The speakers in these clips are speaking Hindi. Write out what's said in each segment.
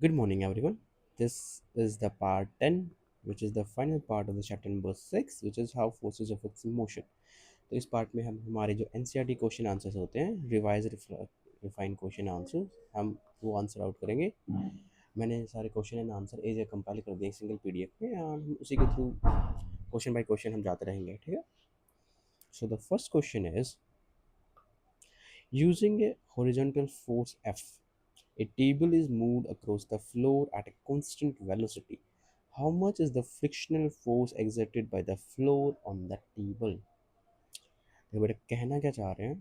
Good morning, everyone. This is the part 10, which is the final part of the chapter number 6, which is how forces affect motion. तो इस पार्ट में हम हमारे जो एनसीईआरटी क्वेश्चन आंसर्स होते हैं, रिवाइज रिफाइंड क्वेश्चन आंसर, हम वो आंसर आउट करेंगे. मैंने सारे question and answer as a compile कर दिए एक सिंगल पीडीएफ में, और हम उसी के थ्रू क्वेश्चन बाय क्वेश्चन हम जाते रहेंगे. ठीक है. So the first question is, using A horizontal force F, a table is moved across the floor at a constant velocity. How much is the frictional force exerted by the floor on the table? तो बेटा कहना क्या चाह रहे हैं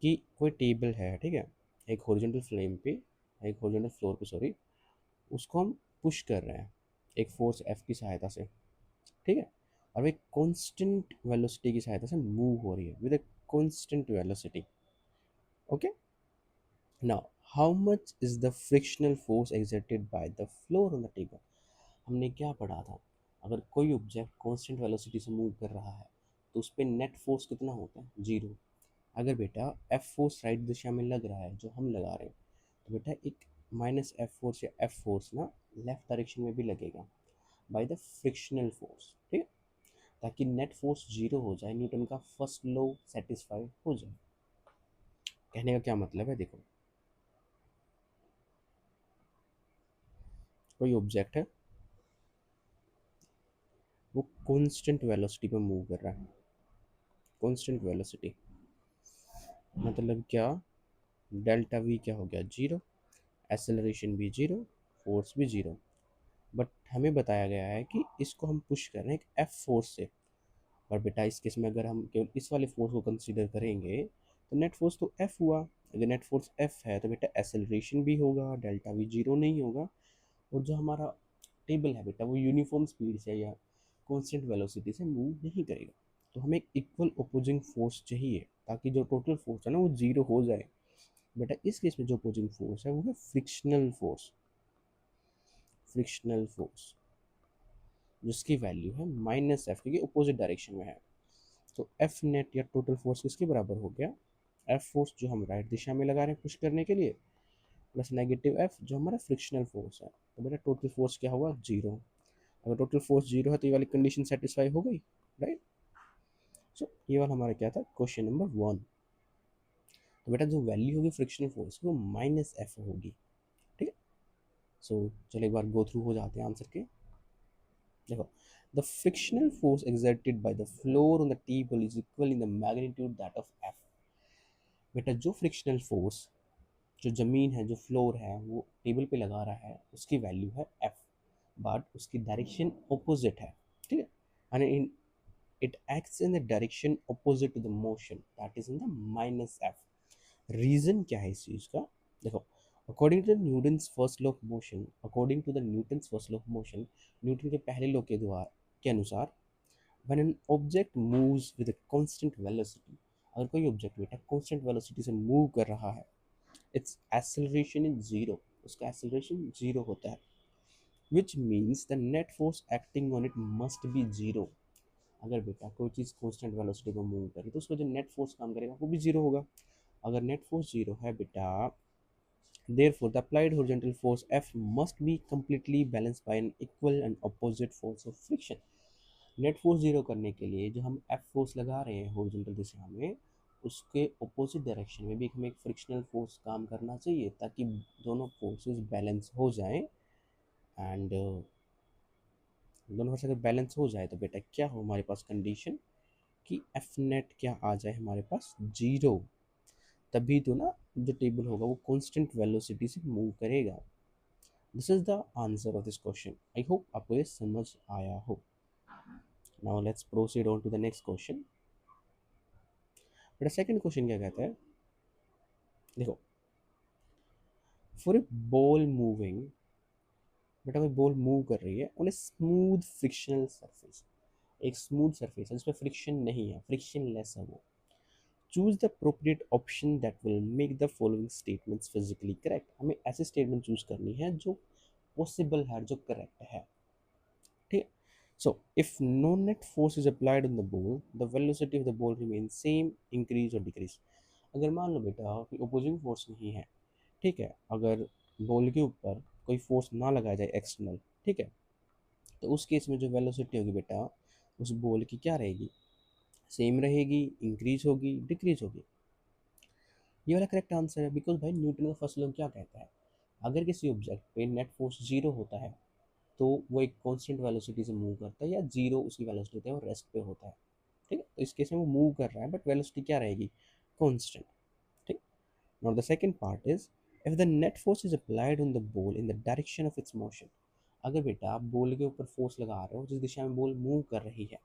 कि कोई टेबल है, ठीक है, एक हॉरिजॉन्टल फ्लेम पे, एक हॉरिजॉन्टल फ्लोर पे, सॉरी, उसको हम पुश कर रहे हैं एक फोर्स एफ की सहायता से. ठीक है. और वो एक कांस्टेंट वेलोसिटी की सहायता से मूव हो रही है with a constant velocity. Okay. Now how much is the frictional force exerted by the floor on the table? हमने क्या पढ़ा था, अगर कोई ऑब्जेक्ट कांस्टेंट वेलोसिटी से मूव कर रहा है तो उस पर नेट फोर्स कितना होता है? जीरो. अगर बेटा एफ फोर्स राइट दिशा में लग रहा है जो हम लगा रहे हैं, तो बेटा एक माइनस एफ फोर्स या एफ फोर्स ना लेफ्ट डायरेक्शन में भी लगेगा बाय द फ्रिक्शनल फोर्स. ठीक है. ताकि नेट फोर्स जीरो हो जाए, न्यूटन का फर्स्ट लॉ सेटिस्फाई हो जाए. कहने का क्या मतलब है, देखो, कोई ऑब्जेक्ट है, वो कांस्टेंट वेलोसिटी पे मूव कर रहा है. कांस्टेंट वेलोसिटी मतलब क्या? डेल्टा वी क्या हो गया? जीरो. एसेलरेशन भी जीरो, फोर्स भी जीरो. बट हमें बताया गया है कि इसको हम पुश कर रहे हैं एक एफ फोर्स से. और बेटा इस केस में अगर हम केवल इस वाले फोर्स को कंसीडर करेंगे तो नेट फोर्स तो एफ हुआ. अगर नेट फोर्स एफ है तो बेटा एसेलरेशन भी होगा, डेल्टा वी जीरो नहीं होगा. और जो हमारा टेबल है बेटा वो यूनिफॉर्म स्पीड से या कॉन्स्टेंट वेलोसिटी से मूव नहीं करेगा. तो हमें एक इक्वल अपोजिंग फोर्स चाहिए ताकि जो टोटल फोर्स है ना वो जीरो हो जाए. बेटा इस केस में जो अपोजिंग फोर्स है वो है फ्रिक्शनल फोर्स. फ्रिक्शनल फोर्स जिसकी वैल्यू है माइनस एफ, क्योंकि अपोजिट डायरेक्शन में है. तो एफ नेट या टोटल फोर्स किसके बराबर हो गया? एफ फोर्स जो हम राइट दिशा में लगा रहे हैं पुश करने के लिए, प्लस नेगेटिव एफ जो हमारा फ्रिक्शनल फोर्स है. तो बेटा टोटल फोर्स क्या हुआ? जीरो. अगर टोटल फोर्स जीरो है तो ये वाली कंडीशन सेटिस्फाई हो गई, राइट. सो ये वाला हमारा क्या था? Question number 1. तो बेटा जो वैल्यू होगी फ्रिक्शनल फोर्स वो माइनस एफ होगी. ठीक है. सो चलो एक बार गो थ्रू हो जाते हैं आंसर के. देखो, the frictional force exerted by the floor on the table is equal in the magnitude that of F. बेटा जो फ्रिक्शनल फोर्स जो ज़मीन है, जो फ्लोर है, वो टेबल पे लगा रहा है, उसकी वैल्यू है F. बट उसकी डायरेक्शन ऑपोजिट है. ठीक है. And in it acts in the direction opposite to the motion, that is in the minus f. Reason क्या है इस चीज का? देखो, according to the Newton's first law of motion, Newton के पहले लॉ के अनुसार, when an object moves with a constant velocity, अगर कोई ऑब्जेक्ट बेटा कांस्टेंट वेलोसिटी से मूव कर रहा है, इट्स एक्सेलरेशन इज जीरो, उसका एक्सेलरेशन जीरो होता है. Which means the net force acting on it must be zero. अगर बेटा कोई चीज़ कांस्टेंट वेलोसिटी पर मूव करे तो उसका जो नेट फोर्स काम करेगा वो भी जीरो होगा. अगर नेट फोर्स जीरो है बेटा, therefore the applied horizontal force F must be completely balanced by an equal and opposite force of friction. Net force zero करने के लिए जो हम एफ फोर्स लगा रहे हैं हॉरिजॉन्टल दिशा में, उसके अपोजिट डायरेक्शन में भी हमें एक फ्रिक्शनल फोर्स काम करना चाहिए ताकि दोनों फोर्सेस बैलेंस हो जाएं. एंड दोनों फोर्स अगर बैलेंस हो जाए तो बेटा क्या हो हमारे पास कंडीशन कि एफ नेट क्या आ जाए हमारे पास? जीरो. तभी तो ना जो टेबल होगा वो कांस्टेंट वेलोसिटी से मूव करेगा. This is the answer of this question. I hope आपको ये समझ आया हो. Now let's proceed on to the next question. बेटा सेकंड क्वेश्चन क्या कहता है? देखो, फॉर ए बॉल मूविंग, बेटा कोई बॉल मूव कर रही है on a smooth frictional surface. एक स्मूथ सरफेस है जिसपे फ्रिक्शन नहीं है, फ्रिक्शन लेस है वो. Choose the appropriate option that will make the following statements physically correct. हमें ऐसे स्टेटमेंट चूज करनी है जो पॉसिबल है, जो करेक्ट है. ठीक. So if no net force is applied on the ball, the velocity of the ball remains same, increase or decrease. अगर मान लो बेटा कि opposing force नहीं है, ठीक है, अगर बॉल के ऊपर कोई फोर्स ना लगाया जाए एक्सटर्नल, ठीक है, तो उस केस में जो वेलोसिटी होगी बेटा उस बॉल की क्या रहेगी, सेम रहेगी, इंक्रीज होगी, डिक्रीज होगी। ये वाला करेक्ट आंसर है, बिकॉज भाई न्यूटन का फर्स्ट लॉ क्या कहता है, अगर किसी ऑब्जेक्ट पे नेट फोर्स जीरो होता है तो वो एक कांस्टेंट वेलोसिटी से मूव करता है, या जीरो उसकी वेलोसिटी होता है, वो रेस्ट पे होता है, ठीक है, तो इस केस में वो मूव कर रहा है बट वेलोसिटी क्या रहेगी, कांस्टेंट, ठीक। Now the second part is, if the net force is applied on the ball in the direction of its motion, अगर बेटा आप बॉल के ऊपर फोर्स लगा रहे हो जिस दिशा में बॉल मूव कर रही है,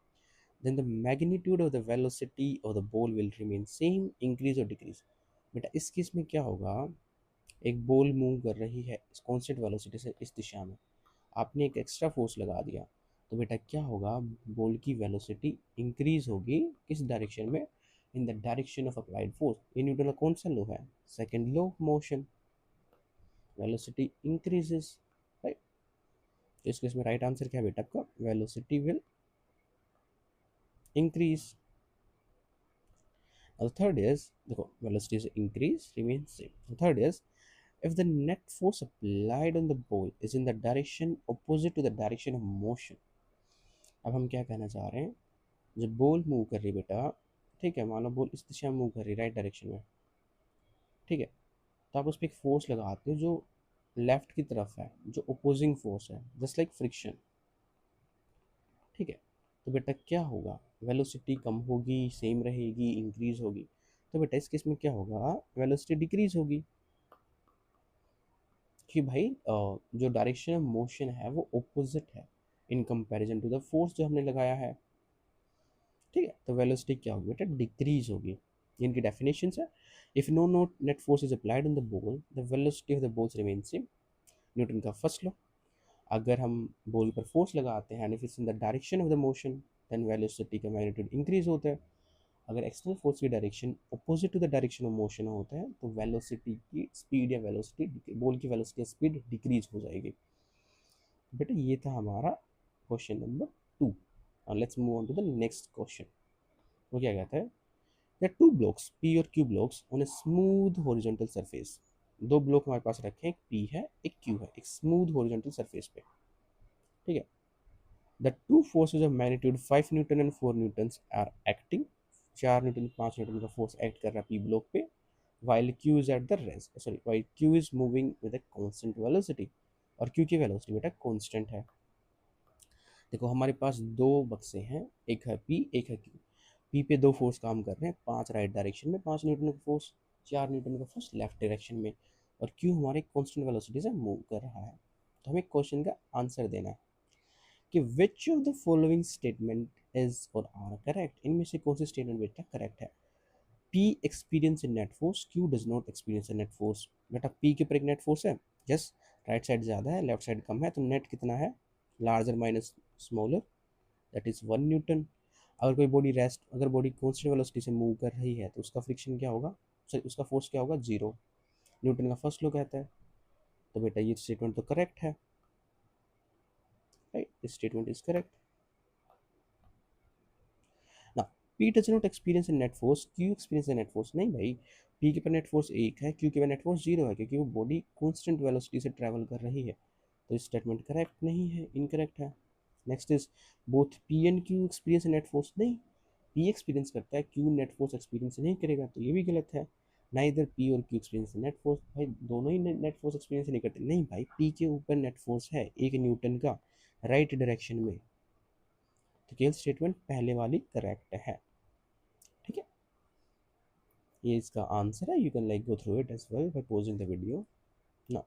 then the magnitude of the velocity of the ball will remain same, increase or decrease। बेटा इस केस में क्या होगा, एक बॉल मूव कर रही है इस कांस्टेंट वेलोसिटी से इस दिशा में, आपने एक एक्स्ट्रा फोर्स लगा दिया, तो बेटा क्या होगा, बॉल की वेलोसिटी इंक्रीज होगी किस डायरेक्शन में, इन the direction of applied force. ये न्यूटन का कौन सा लॉ है, second law of motion, velocity increases, right. तो इस केस में राइट आंसर क्या है बेटा आपका, velocity will increase. The third is, देखो velocity is increase remains same. The third is, if the net force applied on the ball is in the direction opposite to the direction of motion। अब हम क्या कहना चाह रहे हैं, जब बॉल मूव कर रही बेटा, ठीक है, मानो बॉल इस दिशा में मूव कर रही राइट डायरेक्शन में, ठीक है, तो आप उस पर एक फोर्स लगाते हो जो लेफ्ट की तरफ है, जो अपोजिंग फोर्स है, जस्ट लाइक फ्रिक्शन, ठीक है, तो बेटा क्या होगा, वेलोसिटी कम होगी, सेम रहेगी, इंक्रीज होगी, तो बेटा इस केस में क्या होगा, वेलोसिटी डिक्रीज होगी, कि भाई जो डायरेक्शन ऑफ मोशन है वो ऑपोजिट है in comparison to the force जो हमने लगाया है, ठीक है, तो वेलोसिटी क्या होगी बेटा, डिक्रीज होगी। इनकी डेफिनेशन है, if no note net force is applied on the ball the velocity of the ball remain same, Newton का फर्स्ट लॉ। अगर हम बॉल पर फोर्स लगाते हैं and if it's in the direction of the motion then velocity का मैग्नीट्यूड इंक्रीज होता है, अगर एक्सटर्नल फोर्स की direction opposite to the direction of motion होता है तो वेलोसिटी की स्पीड या वेलोसिटी बॉल की वेलोसिटी स्पीड डिक्रीज हो जाएगी। बेटा ये था हमारा question number 2। Let's move on to the next question. वो क्या कहता है, देयर टू ब्लॉक्स पी और Q blocks on a smooth horizontal surface. दो ब्लॉक हमारे पास रखे हैं, एक पी है एक क्यू है, एक स्मूथ हॉरिजॉन्टल सरफेस पे, ठीक है। The two forces of magnitude 5 newton and 4 newton are acting, 4 newton 5 newton का फोर्स एक्ट कर रहा है पी ब्लॉक पे, while q is at the rest, sorry, while q is moving with a constant velocity, और q की वेलोसिटी बेटा कांस्टेंट है। देखो हमारे पास दो बक्से हैं, एक है P एक है Q। P पे दो फोर्स काम कर रहे हैं, 5 राइट डायरेक्शन में 5 न्यूटन का फोर्स, 4 न्यूटन का फोर्स लेफ्ट डायरेक्शन में, और Q हमारे कांस्टेंट वेलोसिटी से मूव कर रहा है। तो हमें क्वेश्चन का आंसर देना है कि which of the following statement is और आर करेक्ट, इनमें से कौन सी स्टेटमेंट बेटा करेक्ट है। P experience a net force, Q does not experience a net force। बेटा P के ऊपर एक नेट फोर्स है, यस, राइट साइड ज़्यादा है लेफ्ट साइड कम है, तो नेट कितना है, larger minus smaller, that is 1 Newton. अगर कोई बॉडी रेस्ट, अगर बॉडी कॉन्स्टेंट वेलोसिटी से मूव कर रही है तो उसका फ्रिक्शन क्या होगा, सॉरी उसका फोर्स क्या होगा, जीरो, न्यूटन का फर्स्ट लॉ कहता है। तो बेटा ये स्टेटमेंट तो करेक्ट है, right, this statement is correct. ना P does not experience A net force, Q experience A net force, नहीं भाई, P के पर नेट फोर्स एक है, Q के पर नेट फोर्स जीरो है, क्योंकि वो बॉडी कांस्टेंट वेलोसिटी से ट्रैवल कर रही है, तो इस स्टेटमेंट करेक्ट नहीं है, इनकरेक्ट है। Next is, both P and Q experience A net force, नहीं, P एक्सपीरियंस करता है, Q नेट फोर्स एक्सपीरियंस नहीं करेगा, तो ये भी गलत है। ना इधर P और Q एक्सपीरियंस नेट फोर्स, भाई दोनों ही नेट फोर्स एक्सपीरियंस नहीं करते, नहीं भाई, P के ऊपर नेट फोर्स है 1 न्यूटन का राइट डायरेक्शन में, तो केवल स्टेटमेंट पहले वाली करेक्ट है, ठीक है। ये इसका आंसर है, you can like go through it as well by pausing the video. Now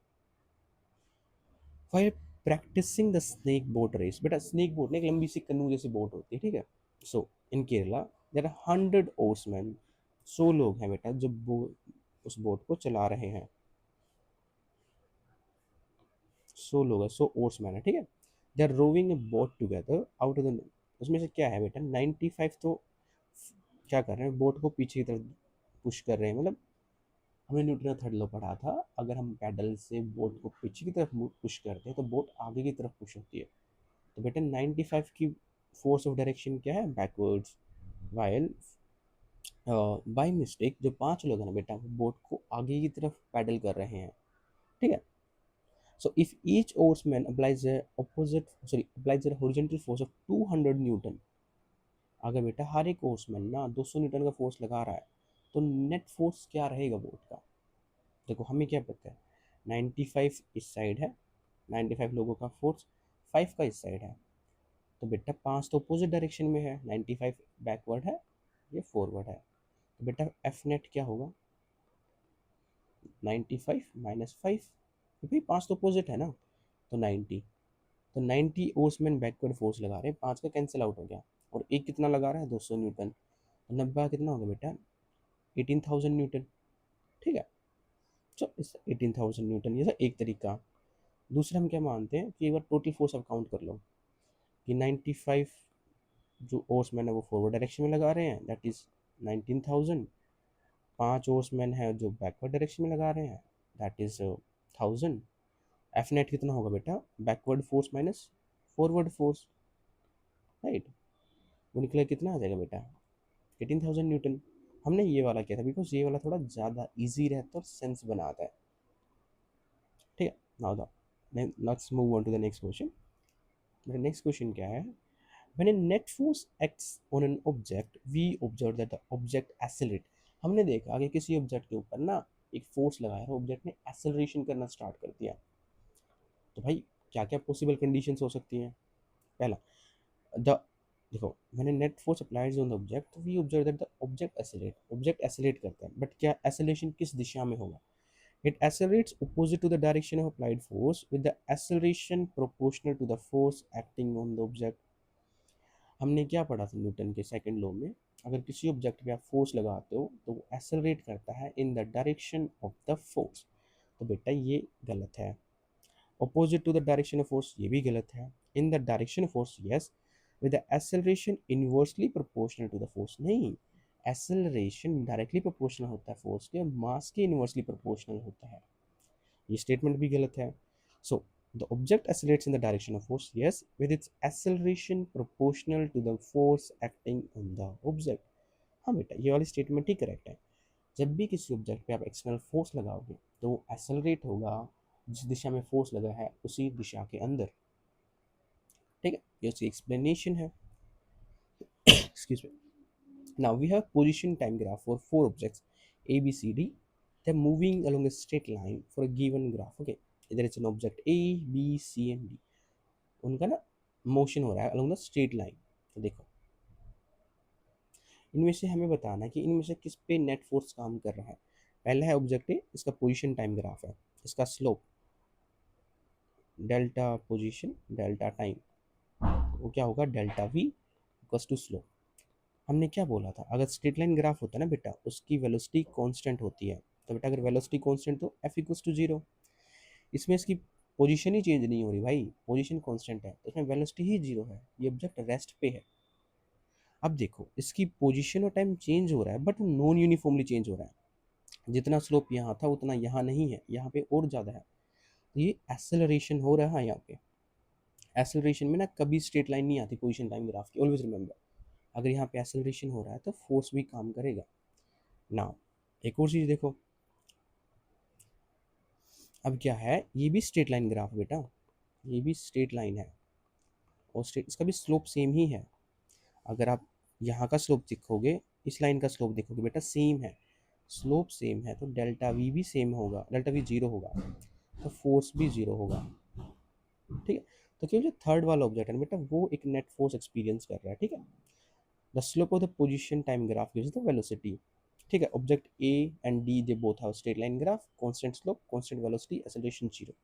while practising the snake boat race, बेटा स्नेक बोट ने एक लंबी सी कनू जैसी बोट होती है, ठीक है। सो इन केरला देयर आर 100 ओर्समैन, 100 लोग हैं बेटा जो उस बोट को चला रहे हैं, 100 लोग है, 100 ओर्समैन है, ठीक है। They are rowing a boat together out of the, उसमें से क्या है बेटा 95 तो क्या कर रहे हैं, बोट को पीछे की तरफ पुश कर रहे हैं, मतलब हमने न्यूटन का थर्ड लॉ पढ़ा था, अगर हम पैडल से बोट को पीछे की तरफ पुश करते हैं तो बोट आगे की तरफ पुश होती है, तो बेटा 95 की फोर्स ऑफ डायरेक्शन क्या है, बैकवर्ड्स, वाइल बाय मिस्टेक जो 5 लोग हैं ना बेटा वो बोट को आगे की तरफ पैडल कर रहे हैं, ठीक है। So if each oarsman applies a horizontal force of 200 Newton, अगर बेटा हर एक ओर्समैन ना 200 न्यूटन का फोर्स लगा रहा है तो नेट फोर्स क्या रहेगा बोट का? देखो हमें क्या पता है, 95 इस साइड है, 95 लोगों का फोर्स, 5 का इस साइड है, तो बेटा 5 तो अपोजिट डायरेक्शन में है, 95 बैकवर्ड है, ये फॉरवर्ड है, तो बेटा एफ नेट क्या होगा? 95 माइनस 5, तो भाई 5 तो अपोजिट है ना, तो 90, तो 90 ओर्समैन बैकवर्ड फोर्स लगा रहे हैं, 5 का कैंसिल आउट हो गया, और एक कितना लगा रहा है? 200 न्यूटन, तो 90 कितना होगा बेटा? 18,000 न्यूटन। ठीक है, तो इस 18,000 न्यूटन ये एक तरीका। दूसरा हम क्या मानते हैं कि एक बार टोटल फोर्स आप काउंट कर लो कि 95 जो ओर्समैन है वो फॉरवर्ड डायरेक्शन में लगा रहे हैं, दैट इज 19,000, 5 ओर्समैन है जो बैकवर्ड डायरेक्शन में लगा रहे हैं, दैट इज 1000। एफ नेट कितना होगा बेटा? Backward force minus forward force, right, वो निकले कितना आ जाएगा बेटा? 18,000 न्यूटन। हमने ये वाला किया था बिकॉज ये वाला थोड़ा ज़्यादा इजी रहता है और सेंस बनाता है। ठीक है, now the let's move on to the next question. मेरा नेक्स्ट क्वेश्चन क्या है? When a net force acts on an object, we observe that the object accelerate. हमने देखा कि किसी ऑब्जेक्ट के ऊपर ना एक फोर्स लगाया है, ऑब्जेक्ट ने एक्सेलरेशन करना स्टार्ट कर दिया, तो भाई क्या क्या पॉसिबल कंडीशंस हो सकती हैं? पहला, द देखो मैंने net force applied on the object, तो we observe that the object accelerate करता है, बट क्या एसेलेरेशन किस दिशा में होगा? It accelerates opposite to the direction of applied force with the acceleration proportional to the force acting on the object. हमने क्या पढ़ा था न्यूटन के सेकंड लॉ में? अगर किसी ऑब्जेक्ट पे आप फोर्स लगाते हो तो वो एसेलरेट करता है in the direction of the force, तो बेटा ये गलत है। Opposite to the direction of force, ये भी गलत है। In the direction of force yes, with the acceleration inversely proportional to the force, नहीं, एक्सेलरेशन डायरेक्टली प्रोपोर्शनल होता है फोर्स के, मास के इनवर्सली प्रोपोर्शनल होता है, ये स्टेटमेंट भी गलत है। सो the object accelerates in the direction of force, yes, with its acceleration proportional to the force acting on the object. हाँ बेटा, ये वाली स्टेटमेंट ही करेक्ट है। जब भी किसी ऑब्जेक्ट पे आप एक्सटर्नल फोर्स लगाओगे तो वो एक्सेलरेट होगा जिस दिशा में फोर्स लगा है उसी दिशा के अंदर। ठीक है, ये उसकी एक्सप्लेनेशन है। Excuse me. Now we have position time graph for 4 objects A B C D, they're moving along a straight line for a given graph. Okay, there is an object A, B, C and D, उनका ना मोशन हो रहा है अलॉन्ग द स्ट्रेट लाइन। तो देखो इनमें से हमें बताना है कि इनमें से किस पे नेट फोर्स काम कर रहा है। पहला है ऑब्जेक्ट ए, इसका पोजीशन टाइम ग्राफ है, इसका slope delta position delta time, वो क्या होगा? Delta v equals to slope. हमने क्या बोला था? अगर स्ट्रेट लाइन ग्राफ होता है ना बेटा, उसकी वेलोसिटी कांस्टेंट होती है, तो बेटा अगर वेलोसिटी कांस्टेंट तो एफ इक्वल्स टू जीरो। इसमें इसकी पोजीशन ही चेंज नहीं हो रही भाई, पोजीशन कांस्टेंट है, तो इसमें वेलोसिटी ही जीरो है, ये ऑब्जेक्ट रेस्ट पे है। अब देखो इसकी पोजीशन और टाइम चेंज हो रहा है बट नॉन यूनिफॉर्मली चेंज हो रहा है, जितना स्लोप यहाँ था उतना यहाँ नहीं है, यहाँ पे और ज़्यादा है, तो ये एक्सेलरेशन हो रहा है यहाँ पे। एक्सेलरेशन में ना कभी स्ट्रेट लाइन नहीं आती पोजीशन टाइम ग्राफ की, ऑलवेज रिमेंबर। अगर यहाँ पे एक्सेलरेशन हो रहा है तो फोर्स भी काम करेगा ना। एक और चीज़ देखो, अब क्या है, ये भी स्ट्रेट लाइन ग्राफ बेटा, ये भी स्ट्रेट लाइन है और स्ट्रेट इसका भी स्लोप सेम ही है। अगर आप यहाँ का स्लोप देखोगे, इस लाइन का स्लोप देखोगे बेटा, सेम है, स्लोप सेम है, तो डेल्टा वी भी सेम होगा, डेल्टा वी जीरो होगा, तो फोर्स भी जीरो होगा। ठीक है, तो क्यों जो थर्ड वाला ऑब्जेक्ट है बेटा वो एक नेट फोर्स एक्सपीरियंस कर रहा है। ठीक है, the slope of the position time graph gives the velocity. ठीक है, object A and D they both have straight line graph, constant slope, constant velocity, acceleration zero.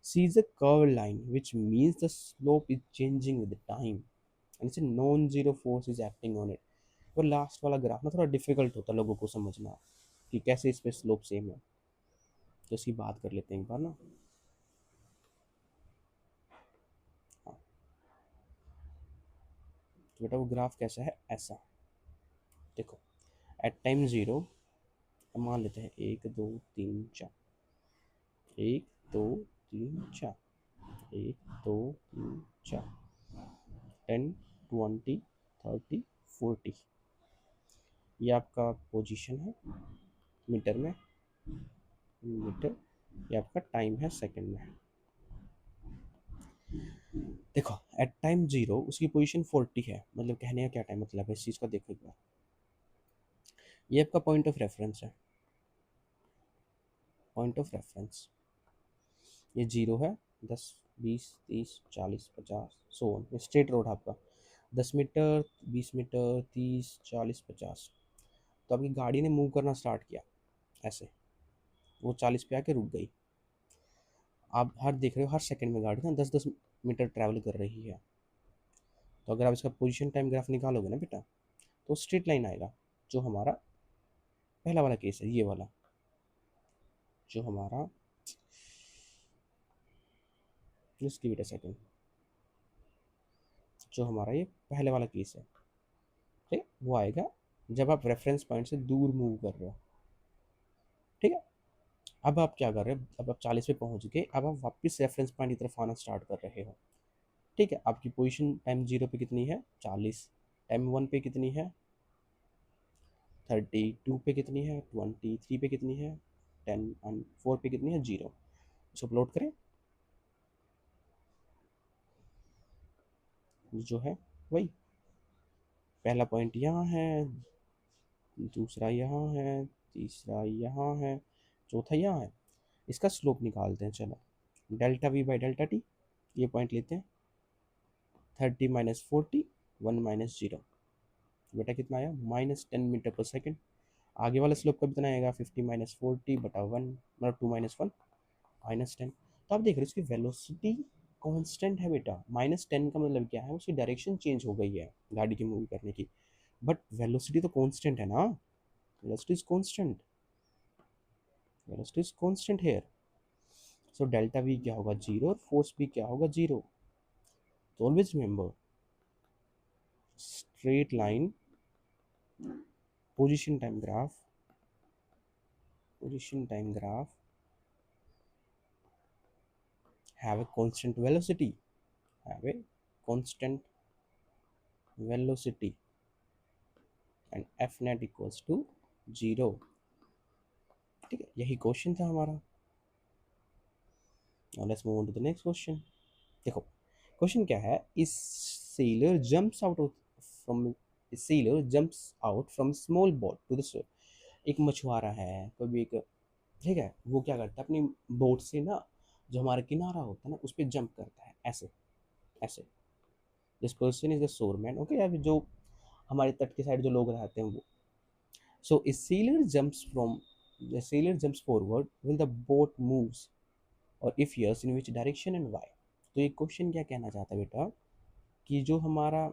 C is a curved line which means the slope is changing with the time and it's a non-zero force is acting on it. और लास्ट वाला ग्राफ ना थोड़ा डिफिकल्ट होता है लोगों को समझना कि कैसे इस पे स्लोप सेम है, तो इसकी बात कर लेते हैं एक बार ना। हाँ, तो बेटा वो ग्राफ कैसा है? ऐसा देखो, एट टाइम ज़ीरो मान लेते हैं 1 2 3 4, 1 2 3 4, 1 2 3 4, 10 20 30 40, ये आपका पोजीशन है मीटर में, मीटर, ये आपका टाइम है सेकंड में। देखो एट टाइम 0 उसकी पोजीशन 40 है, मतलब कहने का क्या टाइम मतलब है इस चीज़ का, देखो एक बार, ये आपका पॉइंट ऑफ रेफरेंस है, पॉइंट ऑफ रेफरेंस ये 0 है, 10 20 30 40 50 100 स्ट्रेट रोड आपका 10 मीटर 20 मीटर 30 40 50, तो आपकी गाड़ी ने मूव करना स्टार्ट किया ऐसे, वो 40 पे आके रुक गई। आप हर देख रहे हो हर सेकंड में गाड़ी ना 10 10 मीटर ट्रैवल कर रही है, तो अगर आप इसका पोजीशन टाइम ग्राफ निकालोगे ना बेटा, तो स्ट्रेट लाइन आएगा। जो हमारा पहला वाला केस है, ये वाला जो हमारा, just give it a second, जो हमारा ये पहले वाला केस है, ठीक है, वो आएगा जब आप रेफरेंस पॉइंट से दूर मूव कर रहे हो, ठीक है। अब आप क्या कर रहे हो, अब आप 40 पे पहुंच गए, अब आप वापस रेफरेंस पॉइंट की तरफ आना स्टार्ट कर रहे हो, ठीक है। आपकी पोजीशन टाइम 0 पे कितनी है 40, टाइम 1 पे कितनी है 30, 2 पे कितनी है 20, 3 पे कितनी है 10 एंड 4 पे कितनी है 0। इसको अपलोड करें, जो है वही पहला पॉइंट यहाँ है, दूसरा यहाँ है, तीसरा यहाँ है, चौथा यहाँ है। इसका स्लोप निकालते हैं, चलो delta we by delta T, ये पॉइंट लेते हैं 30 माइनस 40 1 माइनस 0, बेटा कितना आया -10 मीटर पर सेकेंड। आगे वाला स्लोप का कितना आएगा 50 माइनस 40 बटा 1, मतलब 2 माइनस 1 -10। तो आप देख रहे हो इसकी वेलोसिटी कांस्टेंट है बेटा, -10 का मतलब क्या है, उसकी डायरेक्शन चेंज हो गई है गाड़ी की मूव करने की, बट वेलोसिटी तो कांस्टेंट है ना, velocity is constant, velocity is constant here. So delta we क्या होगा 0 और फोर्स भी क्या होगा 0। तो always remember straight line position time graph, position time graph have a constant velocity, have a constant velocity and f net equals to 0, ठीक है, यही क्वेश्चन था हमारा। Now let's move on to the next question. देखो क्वेश्चन क्या है, इस sailor jumps out from sailor jumps out from small boat to the shore। एक मछुआरा है कोई भी एक, ठीक है, वो क्या करता है अपनी बोट से ना, जो हमारा किनारा होता है ना उस पर जंप करता है ऐसे ऐसे। This person is the showman, okay, या फिर जो हमारे तट के साइड जो लोग रहते हैं वो। So a sailor jumps from, the sailor jumps forward when the boat moves, और if yes in which direction and why. तो ये क्वेश्चन क्या कहना चाहता है बेटा, कि जो हमारा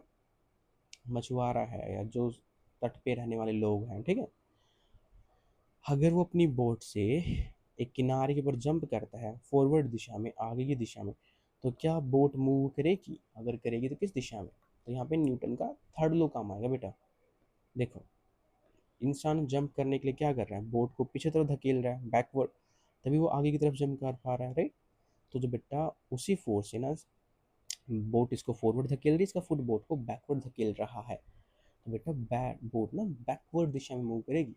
मछुआरा है या जो तट पे रहने वाले लोग हैं, ठीक है, अगर वो अपनी बोट से एक किनारे के ऊपर जंप करता है फॉरवर्ड दिशा में, आगे की दिशा में, तो क्या बोट मूव करेगी, अगर करेगी तो किस दिशा में। तो यहाँ पे न्यूटन का थर्ड लॉ काम आएगा बेटा। देखो इंसान जंप करने के लिए क्या कर रहा है, बोट को पीछे तरफ धकेल रहा है बैकवर्ड, तभी वो आगे की तरफ जंप कर पा रहा है, राइट। तो जो बेटा उसी फोर्स से ना बोट इसको फॉरवर्ड धकेल रही है, इसका फुट बोट को बैकवर्ड धकेल रहा है, तो बेटा बोट ना बैकवर्ड दिशा में मूव करेगी।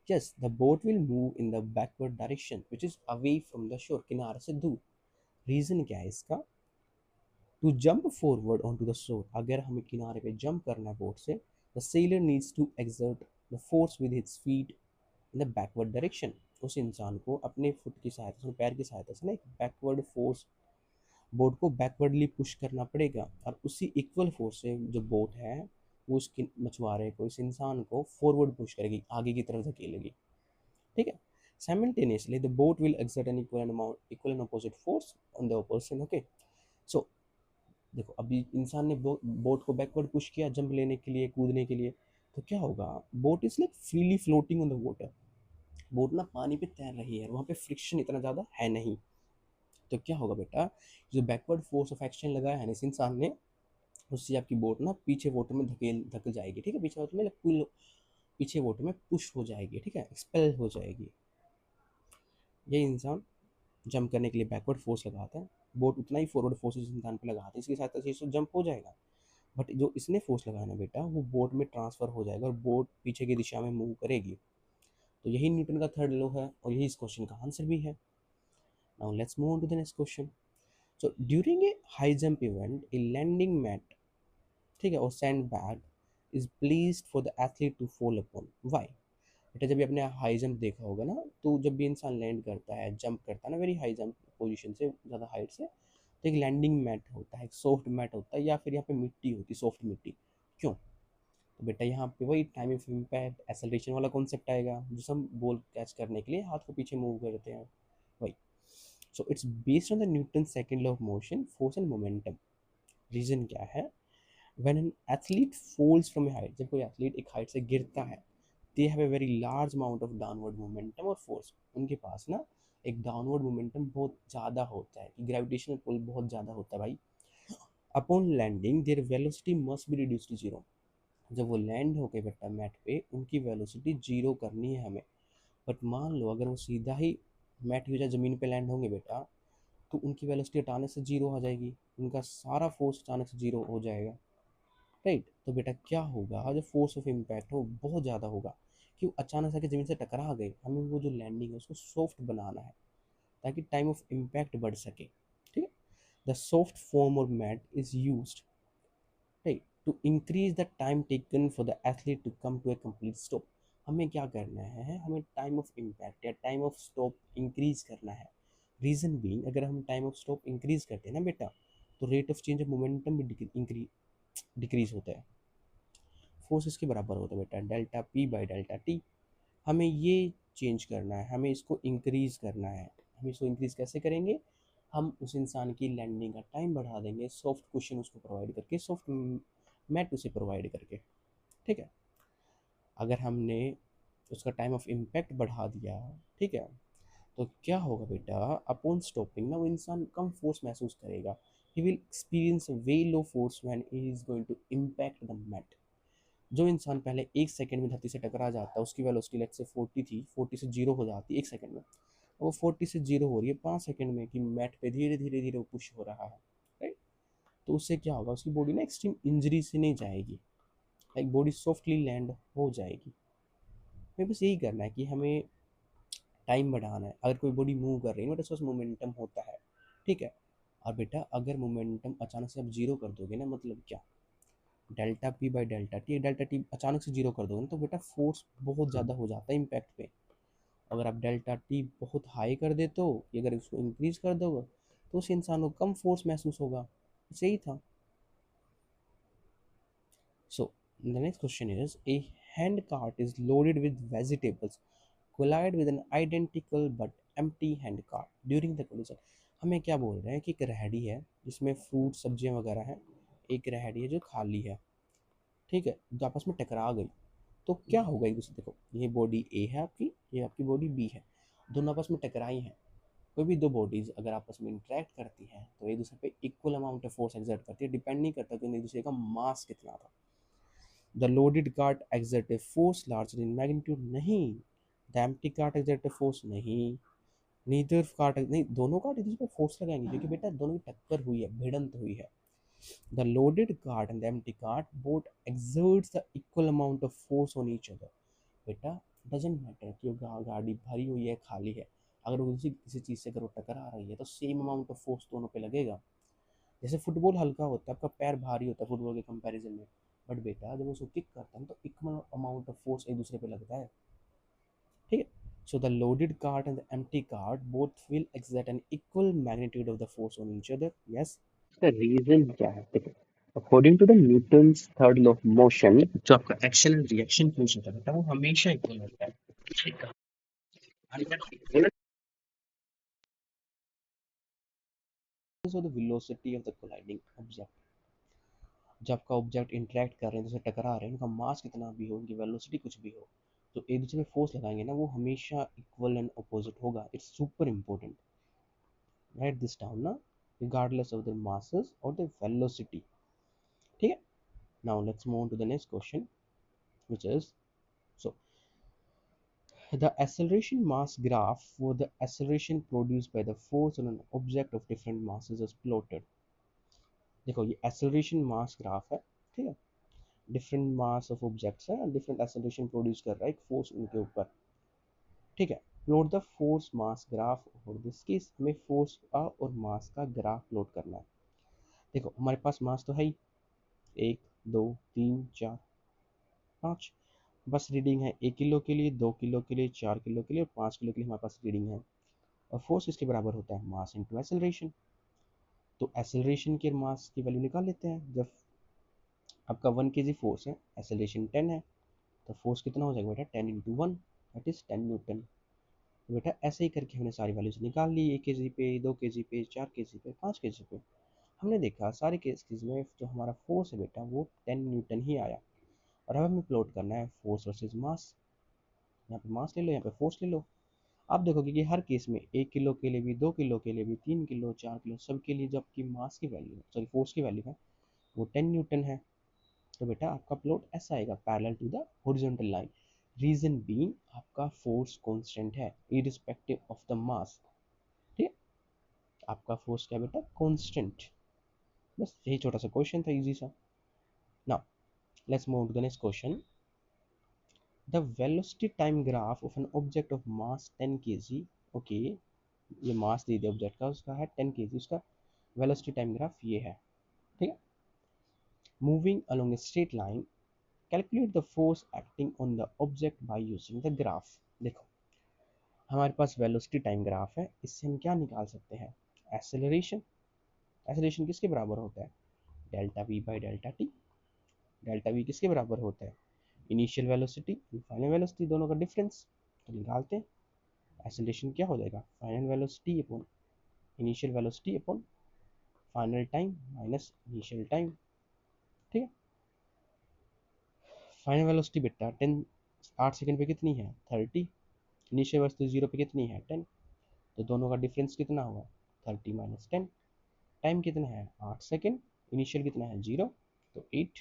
Yes the boat will move in the backward direction which is away from the shore, किनारे से दूर। रीजन क्या है इसका, to jump forward on to the shore, अगर हमें किनारे पे जंप करना है बोट से, the sailor needs to exert the force with his feet in the backward direction. उस इंसान को अपने फुट की सहायता से, पैर की सहायता से ना एक बैकवर्ड फोर्स, बोट को बैकवर्डली पुश करना पड़ेगा, और उसी इक्वल फोर्स से जो बोट है वो उस मछुआरे को, इस इंसान को फॉरवर्ड पुश करेगी, आगे की तरफ धकेलेगी, ठीक है। simultaneously the boat will exert an equal and opposite force on the person, okay। so देखो अभी इंसान ने बोट को बैकवर्ड पुश किया जंप लेने के लिए, कूदने के लिए, तो क्या होगा, boat is like freely floating on the water, boat ना पानी पे तैर रही है, वहाँ पे फ्रिक्शन इतना ज़्यादा है नहीं। तो क्या होगा बेटा, जो बैकवर्ड फोर्स ऑफ एक्शन लगाया है ना इस इंसान ने, उससे आपकी बोट ना पीछे वाटर में धकल जाएगी, ठीक है, पीछे वाटर में पुल, पीछे वाटर में पुश हो जाएगी, ठीक है, एक्सपेल हो जाएगी। ये इंसान जंप करने के लिए बैकवर्ड फोर्स लगाता है, बोट उतना ही फॉरवर्ड फोर्स इस इंसान पे लगाता है, इसकी सहायता से इसको जंप हो जाएगा। बट जो इसने फोर्स लगाया ना बेटा, वो बोट में ट्रांसफर हो जाएगा और बोट पीछे की दिशा में मूव करेगी। तो यही न्यूटन का थर्ड लॉ है और यही इस क्वेश्चन का आंसर भी है। Now let's move on to the next question. So during a high jump event a landing mat, ठीक है, और sand bag is placed for the athlete to fall upon. Why? बेटा जब भी आपने हाई जंप देखा होगा ना, तो जब भी इंसान लैंड करता है, जंप करता है ना, वेरी हाई जंप पोजीशन से, ज़्यादा हाइट से, तो एक लैंडिंग मैट होता है, एक सॉफ्ट मैट होता है, या फिर यहाँ पे मिट्टी होती है, सॉफ्ट मिट्टी। क्यों? तो बेटा यहाँ पे वही टाइम ऑफ इम्पैक्ट एसेलरेशन वाला कॉन्सेप्ट आएगा, जिसे हम बॉल कैच करने के लिए हाथ को पीछे मूव करते हैं, वही। So it's based on the Newton second law of motion, force and momentum. Reason क्या है? When an athlete falls from a height, जब कोई एथलीट एक हाइट से गिरता है, they have a very large amount of downward momentum और फोर्स। उनके पास ना एक डाउनवर्ड मोमेंटम बहुत ज़्यादा होता है, ग्रेविटेशनल पुल बहुत ज़्यादा होता है भाई। Upon landing their velocity must be reduce to zero. जब वो लैंड हो गए बेटा मैट पे, उनकी वेलोसिटी जीरो करनी है हमें। बट मान लो अगर वो सीधा ही मैट की वजह ज़मीन पे लैंड होंगे बेटा, तो उनकी वेलोसिटी अचानक से जीरो हो जाएगी, उनका सारा फोर्स अचानक से जीरो हो जाएगा, राइट। तो बेटा क्या होगा, जो फोर्स ऑफ इम्पैक्ट हो बहुत ज़्यादा होगा, कि अचानक से आके ज़मीन से टकरा गए, हमें वो जो लैंडिंग है उसको सॉफ्ट बनाना है, ताकि टाइम ऑफ इम्पैक्ट बढ़ सके, ठीक है। द सॉफ्ट फॉर्म और mat is used, right, to increase the time taken for the athlete to come to a complete stop. हमें क्या करना है, हमें टाइम ऑफ इम्पैक्ट या टाइम ऑफ स्टॉप इंक्रीज करना है। रीजन बीइंग, अगर हम टाइम ऑफ स्टॉप इंक्रीज करते हैं ना बेटा, तो rate of change of momentum भी डिक्रीज होता है। फोर्स इसके बराबर होता है बेटा, delta P by delta T. हमें ये चेंज करना है, हमें इसको इंक्रीज करना है। हम इसको इंक्रीज कैसे करेंगे? हम उस इंसान की लैंडिंग का टाइम बढ़ा देंगे, सॉफ्ट कुशन उसको प्रोवाइड करके, सॉफ्ट मैट उसे प्रोवाइड करके, ठीक है। अगर हमने उसका टाइम ऑफ इम्पैक्ट बढ़ा दिया, ठीक है, तो क्या होगा बेटा, अपॉन स्टॉपिंग ना वो इंसान कम फोर्स महसूस करेगा। He will experience way low force when he is going to impact the mat. जो इंसान पहले एक सेकंड में धरती से टकरा जाता है, उसकी वेलोसिटी लेट से 40 थी, 40 से जीरो हो जाती है एक सेकंड में, वो 40 से जीरो हो रही है 5 सेकंड में, कि मैट पे धीरे धीरे धीरे वो पुश हो रहा है, राइट। तो उससे क्या होगा, उसकी बॉडी ना एक्सट्रीम इंजरी से नहीं जाएगी, लाइक बॉडी सॉफ्टली लैंड हो जाएगी। हमें बस यही करना है कि हमें टाइम बढ़ाना है। अगर कोई बॉडी मूव कर रही है ना, तो उसमें मोमेंटम होता है, ठीक है। और बेटा अगर मोमेंटम अचानक से आप जीरो कर दोगे ना, मतलब क्या, delta P by delta T अचानक से जीरो कर दोगे ना, तो बेटा फोर्स बहुत ज़्यादा हो जाता है इम्पैक्ट पे। अगर आप डेल्टा टी बहुत हाई कर देते हो, कि अगर उसको इंक्रीज कर दोगे, तो उस इंसान को कम फोर्स महसूस होगा। बस यही था। So the next question is, a hand cart is loaded with vegetables collide with an identical but empty hand cart during the collision. हमें क्या बोल रहे हैं कि एक रेहड़ी है जिसमें फ्रूट सब्जियां वगैरह हैं, एक रेहड़ी है जो खाली है, ठीक है, जो आपस में टकरा गई, तो क्या होगा, एक दूसरे, देखो ये बॉडी ए है आपकी, ये आपकी बॉडी बी है, दोनों आपस में टकराई हैं। कोई भी दो बॉडीज अगर आपस में इंटरेक्ट करती हैं, तो एक दूसरे पे equal amount of force exert करती है, डिपेंड नहीं करता कि एक दूसरे का मास कितना था। The loaded cart exert a force larger in magnitude, नहीं। The empty cart exert a force, नहीं। नीदर कार्ट, नहीं, दोनों कार्ट एक दूसरे पे फोर्स लगाएंगे, क्योंकि बेटा दोनों की टक्कर हुई है, भिड़ंत हुई है। The loaded cart and the empty cart both exerts the equal amount of force on each other. बेटा डजेंट मैटर कि वो गाड़ी भरी हुई है खाली है, अगर वो किसी चीज़ से अगर वो टकरा रही है, तो सेम अमाउंट ऑफ फोर्स दोनों पे लगेगा। जैसे फुटबॉल हल्का होता है, आपका पैर भारी होता है फुटबॉल के कंपैरिजन में, बट बेटा जब उसको किक करता है तो इक्वल अमाउंट ऑफ फोर्स एक दूसरे पे लगता है, ठीक है। So the loaded cart and the empty cart both will exert an equal magnitude of the force on each other, yes। इसका रीजन क्या है, देखो, according to the Newton's third law of motion, जो आपका एक्शन एंड रिएक्शन फोर्स होता है बेटा, वो हमेशा इक्वल होता है, ठीक है। So the velocity of the colliding object, जब आपका ऑब्जेक्ट इंटरेक्ट कर रहे हैं, जैसे टकरा रहे हैं, उनका मास कितना भी हो, उनकी वेलोसिटी कुछ भी हो, तो एक दूसरे में फोर्स लगाएंगे ना, वो हमेशा इक्वल एंड अपोजिट होगा। It's super important, write this down ना, रिगार्डलेस ऑफ द मासेस और द वेलोसिटी, ठीक है। Now let's move to the next question, which is, so the acceleration mass graph for the acceleration produced by the force on an object of different masses is plotted। देखो ये acceleration mass graph है, ठीक है, डिफरेंट मास ऑफ ऑब्जेक्ट्स है, डिफरेंट एक्सेलरेशन प्रोड्यूस कर रहा है एक फोर्स उनके ऊपर, ठीक है। Plot the force mass graph for this case, हमें फोर्स का और मास का ग्राफ प्लॉट करना है। देखो हमारे पास मास तो है ही, 1 2 3 4 5, बस रीडिंग है 1 किलो के लिए, 2 किलो के लिए, 4 किलो के लिए और 5 किलो के लिए हमारे पास रीडिंग है। और फोर्स इसके बराबर होता है मास इंटू एसेलरेशन। तो एसेलरेशन के मास की वैल्यू निकाल लेते हैं। जब आपका 1 kg फोर्स है, एसेलरेशन 10 है, तो फोर्स कितना हो जाएगा बेटा, 10 × 1, दैट इज 10 न्यूटन। तो बेटा ऐसे ही करके हमने सारी वैल्यूज निकाल ली, 1 kg पे, 2 kg पे, 4 kg पे, 5 kg पे। हमने देखा सारे केसेस में जो हमारा फोर्स है बेटा वो 10 न्यूटन ही आया। और अब हमें प्लॉट करना है फोर्स वर्सेस मास। यहाँ पे मास ले लो, यहाँ पे फोर्स ले लो। आप देखोगे कि हर केस में 1 किलो के लिए भी, 2 किलो के लिए भी, 3 किलो, 4 किलो, सब के लिए जबकि मास की वैल्यू, सॉरी फोर्स की वैल्यू है वो 10 न्यूटन है। तो बेटा आपका प्लॉट ऐसा आएगा, parallel to the horizontal line. Reason being आपका फोर्स कांस्टेंट है इररिस्पेक्टिव ऑफ द मास। ठीक है, आपका फोर्स क्या बेटा, कांस्टेंट। बस यही छोटा सा क्वेश्चन था, इजी सा। Now let's move to the next question. The velocity time graph of an object of mass 10 kg। Okay, ये मास दे दिया ऑब्जेक्ट का, उसका है 10 kg, उसका वेलोसिटी टाइम ग्राफ ये है। ठीक है, moving along a straight line, calculate the force acting on the object by using the graph. देखो हमारे पास वेलोसिटी टाइम ग्राफ है, इससे हम क्या निकाल सकते हैं, एक्सेलरेशन। एक्सेलरेशन किसके बराबर होता है, delta we by delta T. Delta we किसके बराबर होता है, इनिशियल वेलोसिटी फाइनल वेलोसिटी, दोनों का डिफरेंस। तो निकालते हैं, एक्सेलरेशन क्या हो जाएगा, final velocity upon initial velocity upon final time minus initial time. ठीक है, फाइनल वेलोसिटी बेटा 8 सेकंड पे कितनी है, 30। इनिशियल वेलोसिटी 0 पे कितनी है, 10। तो दोनों का डिफरेंस कितना हुआ, 30 माइनस 10। टाइम कितना है, 8 सेकेंड। इनिशियल कितना है, 0, तो 8।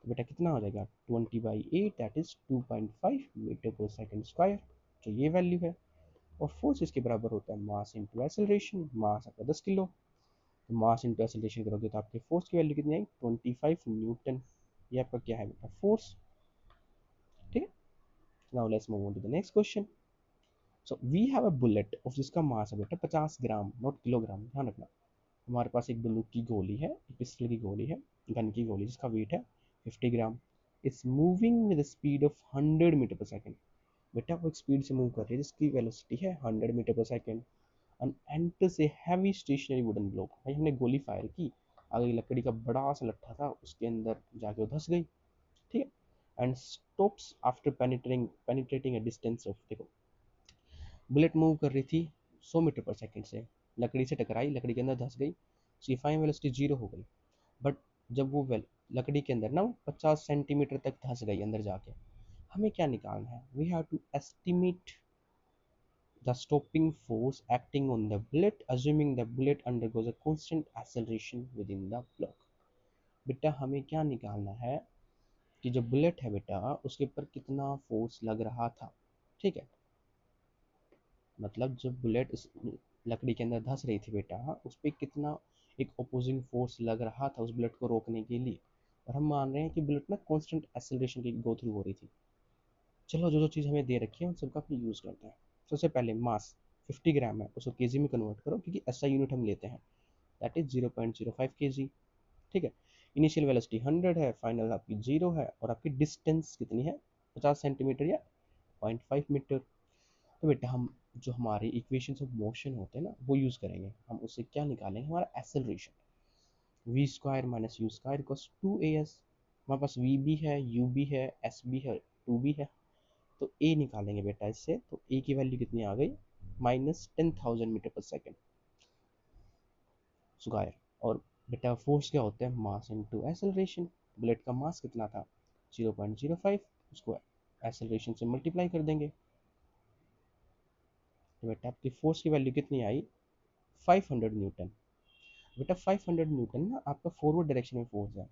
तो बेटा कितना हो जाएगा, 20/8, that is 2.5 metre per second square. तो ये वैल्यू है। और फोर्स इसके बराबर होता है मास इंटू एक्सेलरेशन। मास आपका 10 किलो, तो मास इंटू एक्सेलरेशन करोगे तो आपके फोर्स की वैल्यू कितनी आई, 25 न्यूटन। ये आपका क्या है बेटा, फोर्स। ठीक है, now let's move on to the next question. So we have a bullet of जिसका मास है बेटा 50 ग्राम, नॉट किलोग्राम, ध्यान रखना। हमारे पास एक बंदूक की गोली है, एक पिस्टल की गोली है, गन की गोली, जिसका वेट है 50 gram. It's moving with speed of 100 metre per second. बेटा वो एक स्पीड से मूव कर रही है जिसकी वेलोसिटी है 100 metre per second. And enters a heavy stationary wooden block. भाई हमने गोली फायर की, आगे लकड़ी का बड़ा सा लट्ठा था, उसके अंदर जाके वो धंस गई। ठीक है, and stops after penetrating A distance of, देखो बुलेट मूव कर रही थी 100 मीटर पर सेकेंड से, लकड़ी से टकराई, लकड़ी के अंदर धंस गई, उसकी फाइनल वेलोसिटी 0 हो गई। बट जब वो लकड़ी के अंदर ना 50 सेंटीमीटर तक धंस गई अंदर जाके, हमें क्या निकालना है, we have to estimate the stopping force acting on the bullet assuming the bullet undergoes a constant acceleration within the block। बेटा हमें क्या निकालना है कि जो बुलेट है बेटा उसके ऊपर कितना फोर्स लग रहा था। ठीक है, मतलब जब बुलेट इस लकड़ी के अंदर धंस रही थी बेटा, उस पर कितना एक अपोजिंग फोर्स लग रहा था उस बुलेट को रोकने के लिए। और हम मान रहे हैं कि बुलेट ना कांस्टेंट एक्सेलरेशन की गो थ्रू हो रही थी। चलो जो जो चीज़ हमें दे रखी है उन सबका फिर यूज़ करते हैं। सबसे पहले मास 50 ग्राम है, उसको केजी में कन्वर्ट करो क्योंकि ऐसा यूनिट हम लेते हैं, दैट इज 0.05 kg। ठीक है, इनिशियल वेलोसिटी 100 है, फाइनल आपकी 0 है, और आपकी डिस्टेंस कितनी है, 50 सेंटीमीटर या 0.5 मीटर। तो बेटा हम जो हमारे इक्वेशन ऑफ मोशन होते हैं ना वो यूज़ करेंगे। हम उससे क्या निकालेंगे, हमारा acceleration, v square minus u square equals 2as। हमारे पास वी भी है, यू भी है, एस भी है, टू भी है। तो ए निकालेंगे बेटा इससे, तो ए की वैल्यू कितनी आ गई, -10,000 मीटर पर सेकेंड स्क्वायर। और बेटा फोर्स क्या होता है, मास इनटू एक्सेलरेशन। बुलेट का मास कितना था, 0.05, उसको एक्सेलरेशन से मल्टीप्लाई कर देंगे। तो बेटा आपकी फोर्स की वैल्यू कितनी आई, 500 न्यूटन। बेटा 500 न्यूटन ना आपका फॉरवर्ड डायरेक्शन में फोर्स है।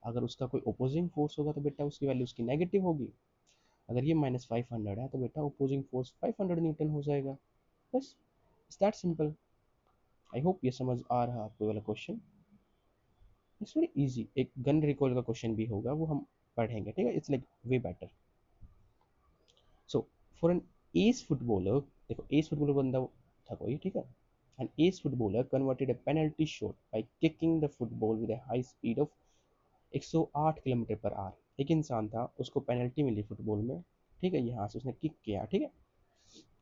अगर उसका कोई अपोजिंग फोर्स होगा तो बेटा उसकी वैल्यू उसकी नेगेटिव होगी। अगर ये -500 है तो बेटा अपोजिंग फोर्स 500 न्यूटन हो जाएगा। बस it's that simple. I hope ये समझ आ रहा आपको वाला क्वेश्चन। इट्स वेरी इजी, एक गन रिकॉल का क्वेश्चन भी होगा वो हम पढ़ेंगे। ठीक है, it's like way better. So for an ace footballer, देखो एस फुटबॉलर बंदा था कोई, ठीक है, an ace footballer converted a penalty shot by kicking the football with a high speed of 108 kilometre per hour. एक इंसान था, उसको पेनल्टी मिली फुटबॉल में, ठीक है, यहाँ से उसने किक किया, ठीक है,